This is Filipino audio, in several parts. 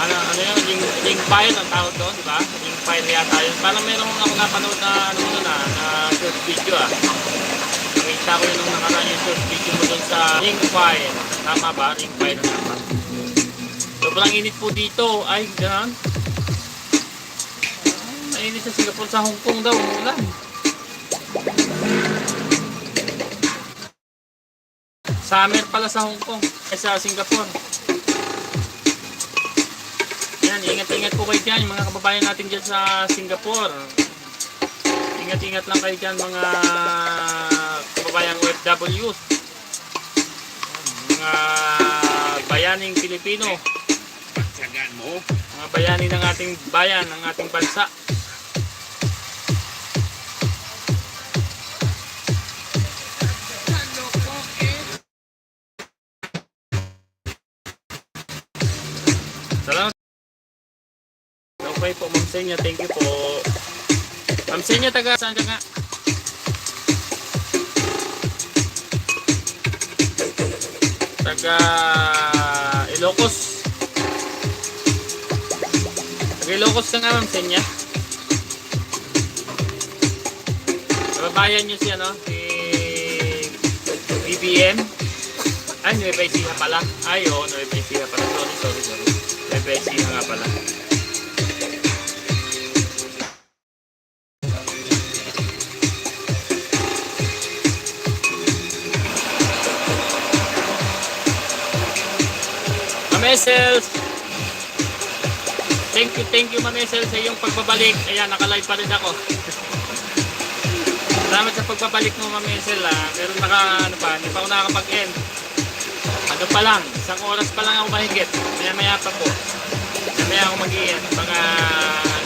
ano yun, link file ang tawag doon, di ba? Link file yata yun. Parang meron ako napanood na, na short video Nakita ko yun nung nakaraan yung short video mo doon sa link file. Tama ba? Link file na tama. Sobrang init po dito. Ay, gano'n. Mainit sa Singapore, sa Hong Kong daw, umulan. Summer pala sa Hong Kong, sa Singapore. Yan, ingat-ingat po kayo dyan, mga kababayan natin dyan sa Singapore. Ingat-ingat lang kayo dyan, mga kababayang OFWs. Mga bayaning Pilipino. Mga bayani ng ating bayan, ng ating bansa. Salamat. Okay po, Ma'am Senya. Thank you po. Ma'am Senya, taga saan ka nga? Taga Ilocos. Taga Ilocos ka nga, Ma'am Senya. Kababayan nyo si ano? Si BBM. Ay, Nueva Ecija pala. Ay, oo, Nueva Ecija pala. Sorry. Nueva Ecija nga pala. Ma'am Esel, thank you Ma'am Esel sa iyong pagbabalik. Ayan, naka-live pa rin ako. Salamat sa pagbabalik mo, Ma'am Esel. Pero hindi pa ako nakakapag-end. Ano pa lang, isang oras pa lang ako mahigit. Maya pa po. Maya ako mag-i-end. Mga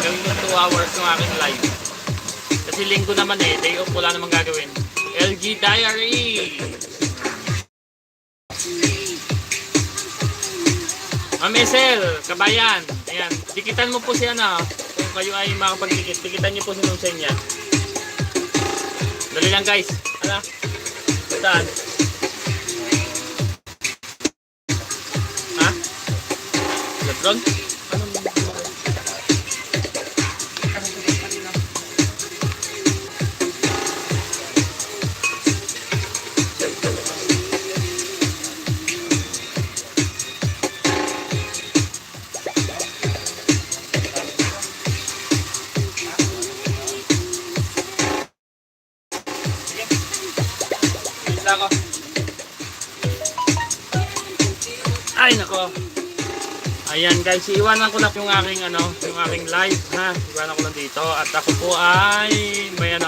gawin ko 2 hours ng aking live. Kasi linggo naman day off, wala namang gagawin. LG Diary. Ma'am Esel, kabayan. Ayan, dikitan mo po siya na. Kung kayo ay makapag-dikit, dikitan niyo po si Ma'am Senya. Dali lang guys. Ala. Saan? Ha? Lebron? Ako. Ay nako. Ayan guys, iiwanan ko lang yung aking live ha. Iiwanan ko lang dito at ako po ay may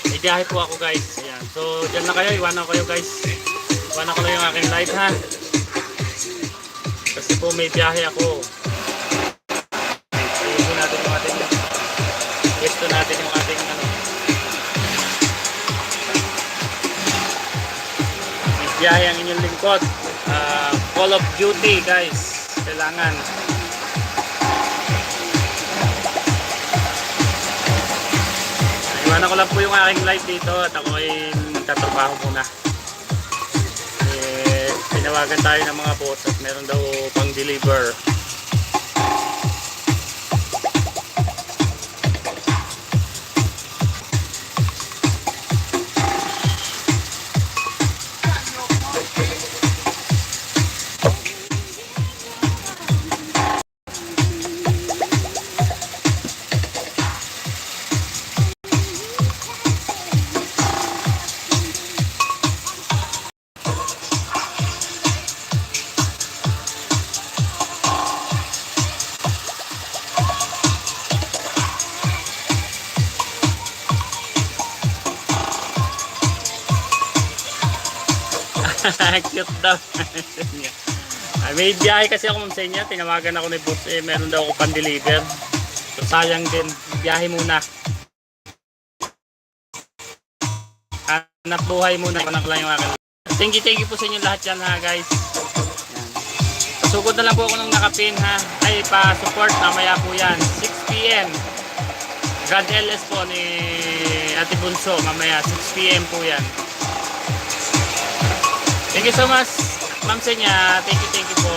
may biyahe po ako guys. Ayan. So diyan na kayo, iwanan ko kayo guys. Iwanan ko lang yung aking live ha. Kasi po may biyahe ako. Gusto natin yung ating biyahe ang inyong lingkod. Call of Duty guys, kailangan. Iwanan ko lang po yung aking live dito at ako ay magtatrabaho muna. Pinawagan tayo ng mga boss at meron daw pang deliver. Cute daw. May biyahe kasi ako, Ma'am Senya. Tinawagan ako ni boss, meron daw ako pan-deliver. So sayang din, biyahe muna. Hanap buhay muna. Anak lang yung akin. Thank you po sa inyo lahat yan ha guys. Yan. Pasugod na lang po ako ng nakapin ha. Ay pa-support, mamaya po yan. 6 PM. God LS po ni Ate Bunso. Mamaya 6 PM po yan. Thank Thank you so much, Ma'am Senya. Thank you po.